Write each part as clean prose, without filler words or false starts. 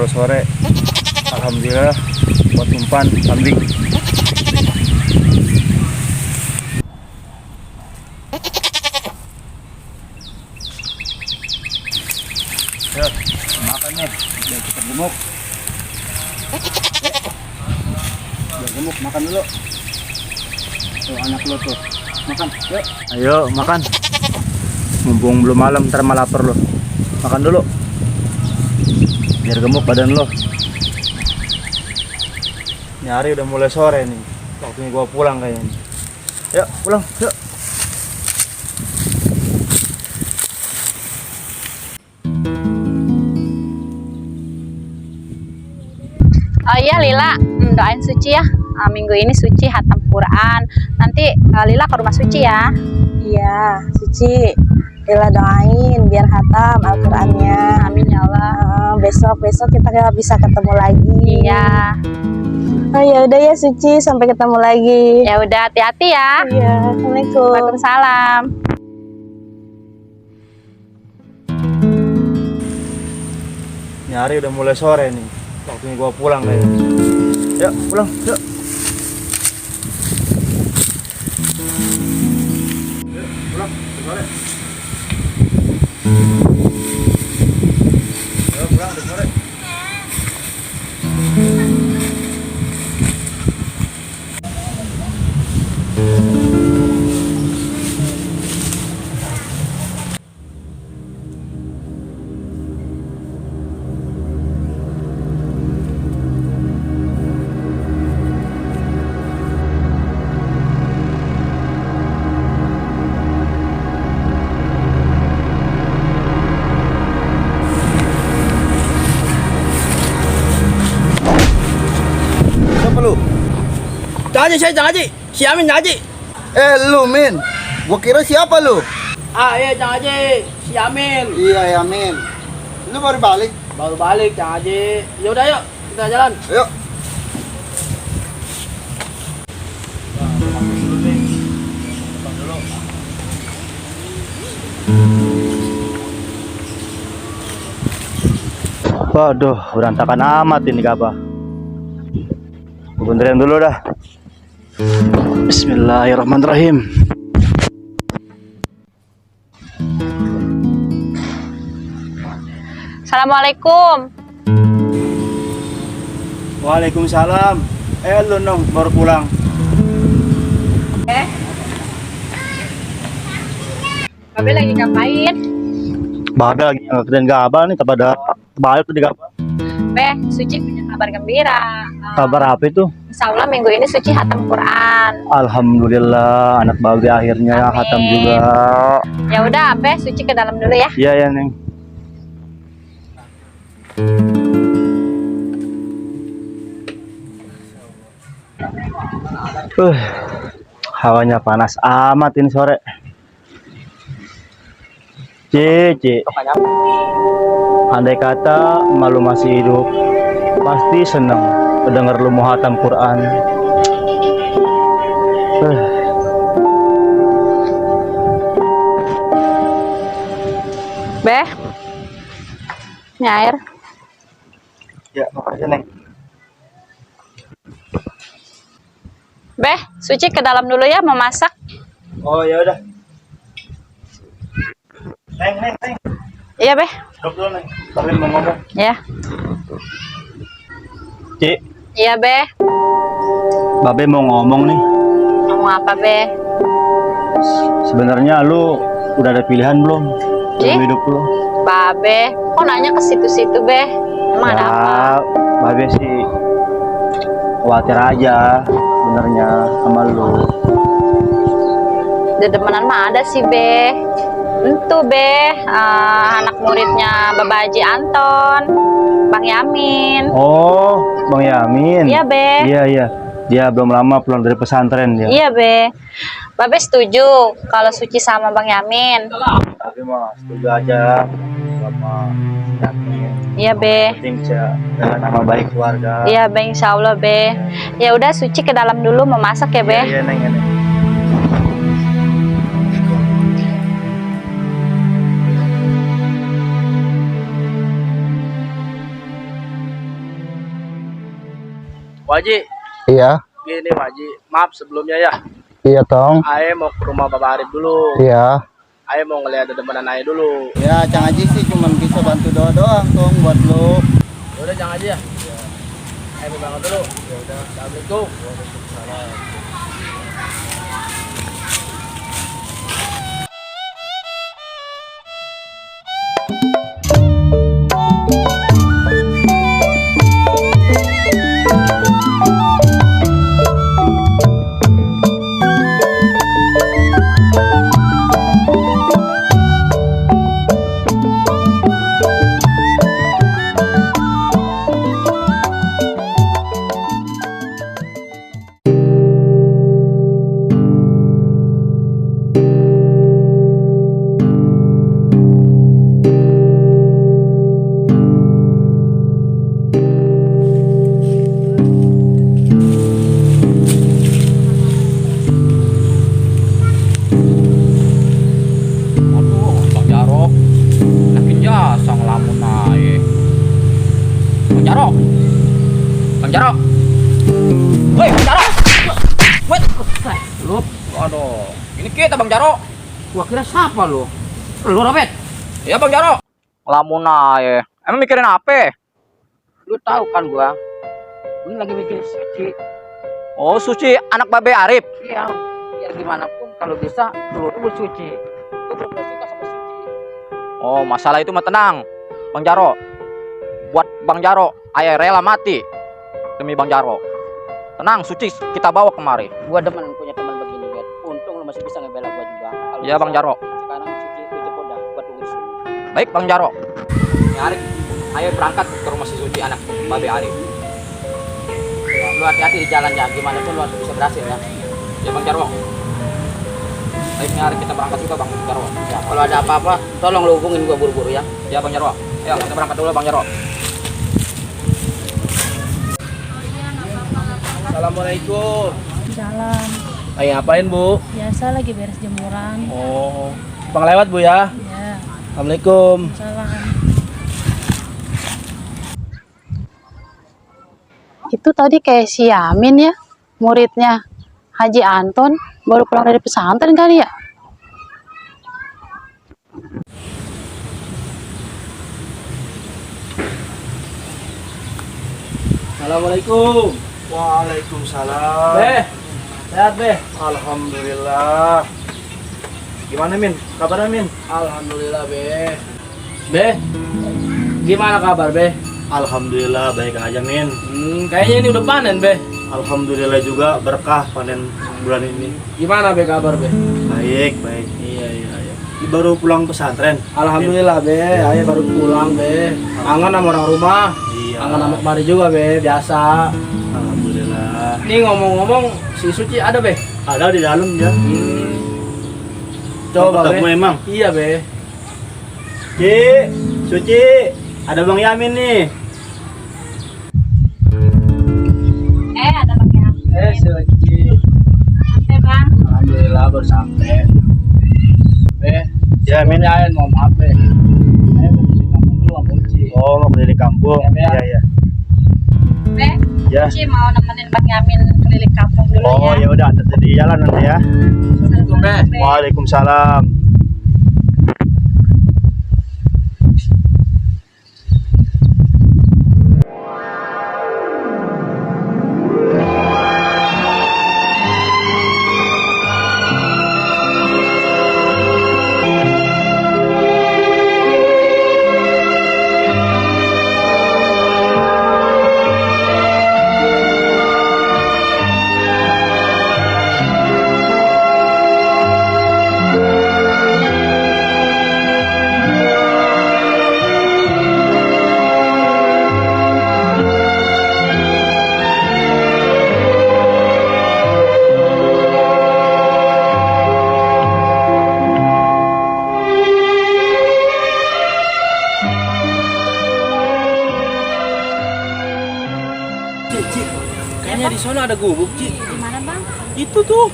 Kalau sore alhamdulillah buat umpan kambing. Ya, makan nih, biar cepat gemuk. Biar gemuk, makan dulu. Tuh anak lo tuh, makan. Yuk. Ayo makan. Mumpung belum malam, ntar malah lapar lo. Makan dulu. Biar gemuk badan lo. Ini hari udah mulai sore nih. Waktunya gua pulang kayaknya. Yuk, pulang. Yuk. Oh iya Lila, doain Suci ya. Minggu ini Suci hatam Quran. Nanti Lila ke rumah Suci ya. Iya, Suci. Lila doain biar hatam Al-Qurannya. Amin ya Allah. Besok kita bisa ketemu lagi. Iya. Oh ya udah ya Suci, sampai ketemu lagi. Ya udah, hati-hati ya. Iya, Assalamualaikum. Waalaikumsalam. Ini hari udah mulai sore nih. Waktunya gua pulang kayaknya. Yuk, pulang. Yuk. Yuk, pulang. Sore. Yuk, pulang sore. Siapa lu? Jangan Haji, saya Jangan Haji, si Amin Jangan Haji. Lu Min. Gua kira siapa lu? Iya Jangan Haji, si Amin. Iya ya Min. Lu baru balik. Baru balik Jangan Haji. Yaudah yuk, kita jalan. Ayo. Waduh, berantakan amat ini Kaba. Benerin dulu dah. Bismillahirrahmanirrahim. Assalamualaikum. Waalaikumsalam. Lu nong baru pulang. Babe lagi ngapain? Babe lagi ngerjain Gaba nih, kepada balik tuh di Gaba. Beh, Suci punya kabar gembira. Kabar apa itu? Insya Allah minggu ini Suci hatam Quran. Alhamdulillah, anak Babe akhirnya Amin. khatam juga. Ya udah, Beh, Suci ke dalam dulu ya. Iya ya Neng. Uh, Hawanya panas amat ini sore. Cici, andai kata malu masih hidup, pasti seneng mendengar lu mau hatam Quran. Beh, ini air. Ya, makasih Neng. Beh, Suci ke dalam dulu ya, mau masak. Oh ya udah. Neng. Iya, Beh. Stop dulu Neng. Kalian mau ngomong. Ya. Ci, Iya, Beh. Babe mau ngomong nih. Ngomong apa, Beh? Sebenarnya lu udah ada pilihan belum? Ci? Dalam hidup lu? Babe, kok nanya ke situ-situ, Beh? Emang ada apa? Babe sih khawatir aja sebenarnya sama lu. Dedemenan mah ada sih, Beh. Tentu, Beh. Anak muridnya Bapak Haji Anton, Bang Yamin. Oh, Bang Yamin. Iya, Beh. Iya. Dia belum lama pulang dari pesantren dia. Iya, Beh. Babe setuju kalau Suci sama Bang Yamin. Tapi mah setuju aja sama Yamin. Iya, Beh. Penting jaga nama baik keluarga. Iya, Beh, insya Allah, Beh. Ya udah, Suci ke dalam dulu mau masak ya, Beh. Iya, Neng. Waji, Iya, gini Waji, maaf sebelumnya ya. iya tong. Aye mau ke rumah Bapak Arif dulu. Iya. Aye mau ngeliat dedemenan Aye dulu. Ya, Cang Haji sih cuman bisa bantu doang tong buat lu. Udah jangan aja ya. Aye mau banget dulu. Ya udah, assalamualaikum. Aduh, Bang Jarok. Yakin jasa ngelamun ae. Bang Jarok. Bang Jarok. Woi, Bang Jarok. Wait, lu. Aduh, ini kita Bang Jarok. Gua kira siapa lu? Lu Robet. Iya Bang Jarok. Ngelamun ae. Emang mikirin apa? Lu tahu kan gua lagi mikirin Suci. Oh, Suci anak Babe Arif. Iya. Biar gimana pun kalau bisa dulu Suci. Gue belum suka sama Suci. Oh, masalah itu mah tenang, Bang Jaro. Buat Bang Jaro, ayah rela mati demi Bang Jaro. Tenang, Suci kita bawa kemari. Gua demen punya teman begini, Bet. Untung lu masih bisa ngebela gua juga. Kalau Iya, Bang Jaro. sekarang Suci itu udah buat urusin. Baik, Bang Jaro. Ya, Arif, ayo berangkat ke rumah si Suci anak Babe Arif. Lu hati-hati di jalan ya, gimana pun lu harus bisa berhasil ya. Ya Bang Jaro. Baik, Arif kita berangkat juga Bang Jaro. Ya, Kalau ada apa-apa, tolong lu hubungin gua buru-buru ya. ya Bang Jaro. Ayo kita berangkat dulu Bang Jaro. Assalamualaikum. Jalan. Lagi ngapain Bu? Biasa lagi beres jemuran. Oh, Bang lewat Bu ya. Ya, Assalamualaikum. jalan. Itu tadi kayak si Yamin ya, muridnya Haji Anton, baru pulang dari pesantren kali ya? Assalamualaikum. Waalaikumsalam. Beh, sehat Beh. Alhamdulillah. Gimana Min? Kabarnya Min? Alhamdulillah Beh. Beh, gimana kabar Beh? Alhamdulillah baik aja Min. Kayaknya ini udah panen Beh. Alhamdulillah juga berkah panen bulan ini. Gimana Beh kabar Beh? Baik, baik. Iya. Baru pulang pesantren. Alhamdulillah Beh, ayah baru pulang Beh. Kangen sama orang rumah. Iya. Kangen sama kemari juga Beh, biasa. Alhamdulillah. Ini ngomong-ngomong, si Suci ada Beh? Ada di dalam ya. Coba Ketemu Beh. emang. Iya Beh. Ci, Suci, ada Bang Yamin nih. Ada Bang Yamin. Suci. Sampai Bang. Alhamdulillah baru sampai. Beh, Ya, Min. sebelumnya ayah mau maaf Beh. Ayah mau beli kampung dulu sama Uci. Oh, mau keliling kampung. Iya, Beh. Iya. Beh, Ya. Uci mau nemenin Bang Yamin keliling kampung dulu Oh, ya. ya udah, hati di jalan nanti ya. Assalamualaikum Beh. Waalaikumsalam. Ci, kayaknya di sana ada gubuk, Ci. Di mana Bang? Itu tuh.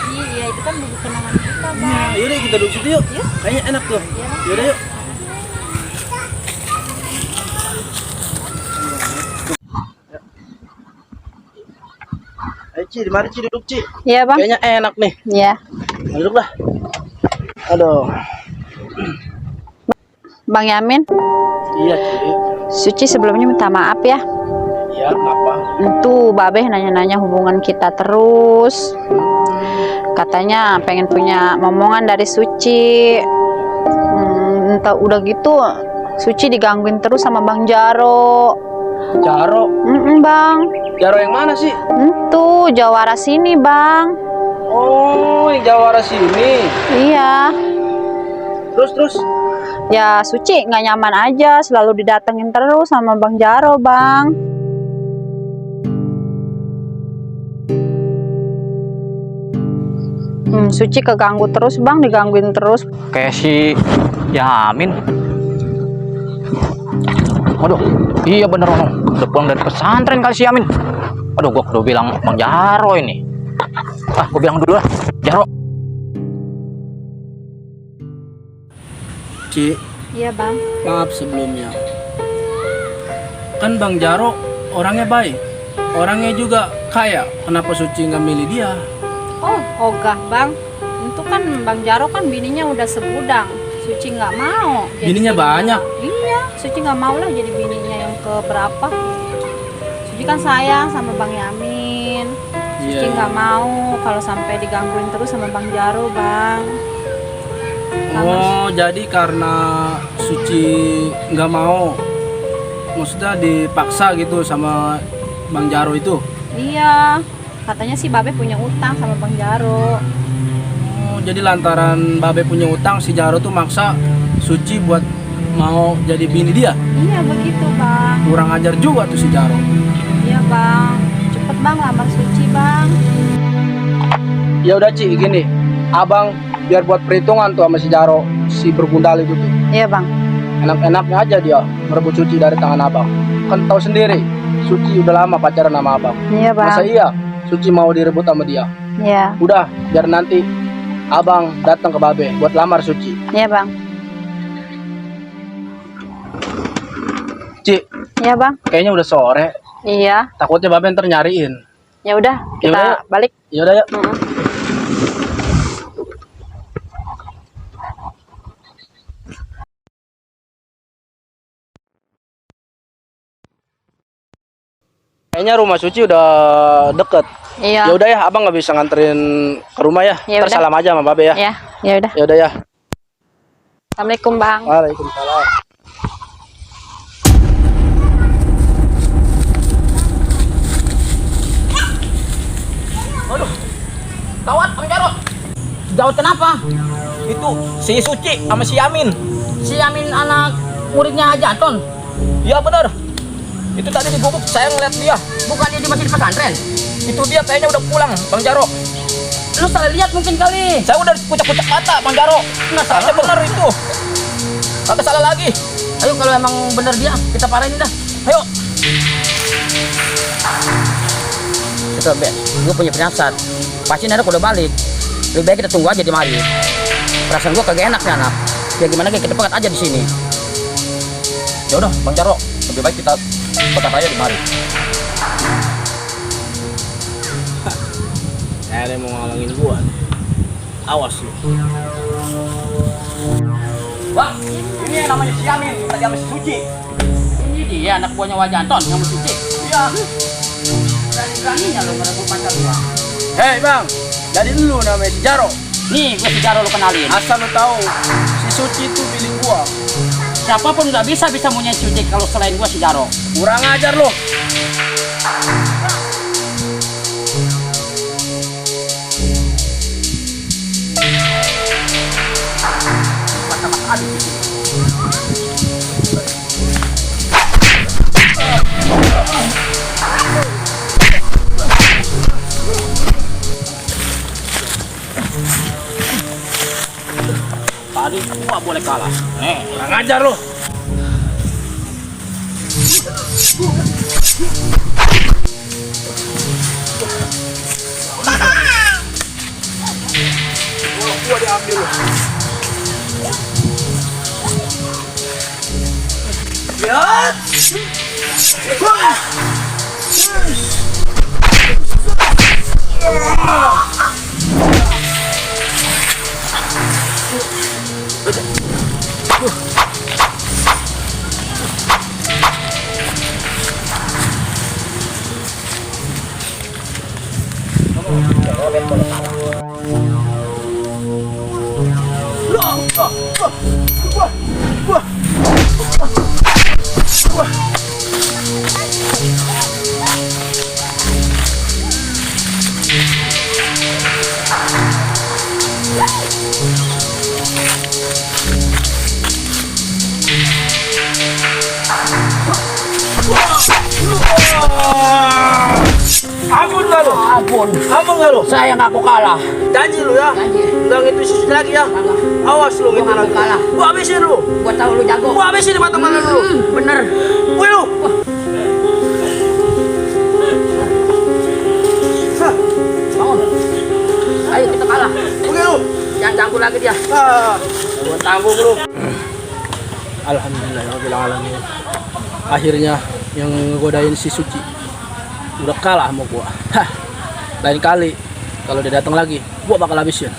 Iya, itu kan buku kenangan kita Bang. Nah, yaudah kita duduk situ yuk. Kayaknya enak tuh. Yaudah yuk. Ci, mari Ci duduk Ci. Iya bang. Kayaknya enak nih. Iya. Duduk lah. Aduh. Bang Yamin, Iya Ci. Suci sebelumnya minta maaf ya. Iya, kenapa? Itu Babe nanya-nanya hubungan kita terus. Katanya pengen punya momongan dari Suci. Entah udah gitu Suci digangguin terus sama Bang Jaro. Jaro. Bang. Jaro yang mana sih? Itu Jawara sini bang. Oh, yang Jawara sini. Iya. Terus. Ya Suci nggak nyaman aja, selalu didatengin terus sama Bang Jaro bang. Suci keganggu terus bang, digangguin terus. Kayak si Yamin. Aduh, iya bener Ono. Udah pulang dari pesantren kali si Yamin. Aduh, gua udah bilang Bang Jaro ini. Gua bilang dulu lah, Jaro. Ci, Iya bang. maaf sebelumnya. Kan Bang Jaro orangnya baik. Orangnya juga kaya. Kenapa Suci nggak milih dia? Oh, ogah bang. Itu kan Bang Jaro kan bininya udah segudang. Suci nggak mau. Bininya banyak. Iya, Suci nggak mau lah jadi bininya yang keberapa. Suci kan sayang sama Bang Yamin. Suci nggak mau kalau sampai digangguin terus sama Bang Jaro bang. Oh, jadi karena Suci nggak mau, maksudnya dipaksa gitu sama Bang Jaro itu? Iya, katanya si Babe punya utang sama Bang Jaro. Oh, jadi lantaran Babe punya utang, si Jaro tuh maksa Suci buat mau jadi bini dia? Iya begitu bang. Kurang ajar juga tuh si Jaro. Iya bang, cepet bang lamar Suci bang. Ya udah Ci, gini, abang biar buat perhitungan tuh sama si Jaro, si bergundal itu tuh. Iya bang. Enak-enaknya aja dia merebut Suci dari tangan abang. Kan tahu sendiri, Suci udah lama pacaran sama abang. Iya bang. Masa iya Suci mau direbut sama dia? Iya. Udah, biar nanti abang datang ke Babe buat lamar Suci. Iya bang. Ci, Iya bang. kayaknya udah sore. Iya. Takutnya Babe ntar nyariin. Ya udah, kita Yaudah, yuk. balik. Yaudah yuk. Kayaknya rumah Suci udah deket. Iya. Ya udah ya, abang nggak bisa nganterin ke rumah ya. Ya Ntar udah. salam aja sama Babe ya. Ya, ya udah. Ya udah ya. Assalamualaikum bang. Waalaikumsalam. Gawat, Bang Jaro. Gawat kenapa? Itu si Suci sama si Yamin. Si Yamin anak muridnya Haji Anton. Iya bener. Itu tadi di gubuk saya ngeliat dia. Bukannya dia masih di pesantren. Itu dia kayaknya udah pulang, Bang Jaro. Lu salah lihat mungkin kali. Saya udah kucak-kucak mata, Bang Jaro. Nggak salah bener itu. Kagak salah lagi. Ayo kalau emang bener dia, kita parahin dah. Ayo. Kita gue punya penasihat. Pasti anak udah balik. Lebih baik kita tunggu aja di mari. Perasaan gue kagak enak nih anak. Ya gimana kita pekat aja di sini. Ya udah, Bang Jaro, lebih baik kita pekat aja di mari. Ada yang mau ngalangin gua nih. Awas lu. Bang, ini yang namanya si Yamin, tadi sama si Suci. Ini dia anak buahnya Haji Anton yang sama Suci. Iya. Berani-beraninya lo ngerebut pacar gua. Hei bang, dari dulu namanya si Jaro. Nih, gue si Jaro lo kenalin. Asal lu tahu, si Suci itu milik gua. Siapapun nggak bisa punya Suci kalau selain gua si Jaro. Kurang ajar lo. Mas Adi di sini. Tadi gua boleh kalah. Kurang ajar lo. Gua diambil lo. Lihat. Ampun nggak lo? Ampun, Ampun nggak lo? saya ngaku kalah. Janji lu ya? Janji. Ulang itu susu lagi ya? Awas lu gitu Gua lagi. kalah. Gua habisin lu. Gua tahu lu jago. Gua habisin di mata mana lu. Bener. Woi lu. Bangun. Ayo kita kalah. Oke lu. Jangan ganggu lagi dia. Gua tanggung lu. Alhamdulillah ya alamin. Akhirnya yang ngegodain si Suci udah kalah sama gua. Hah. Lain kali kalau dia datang lagi, gua bakal habisin.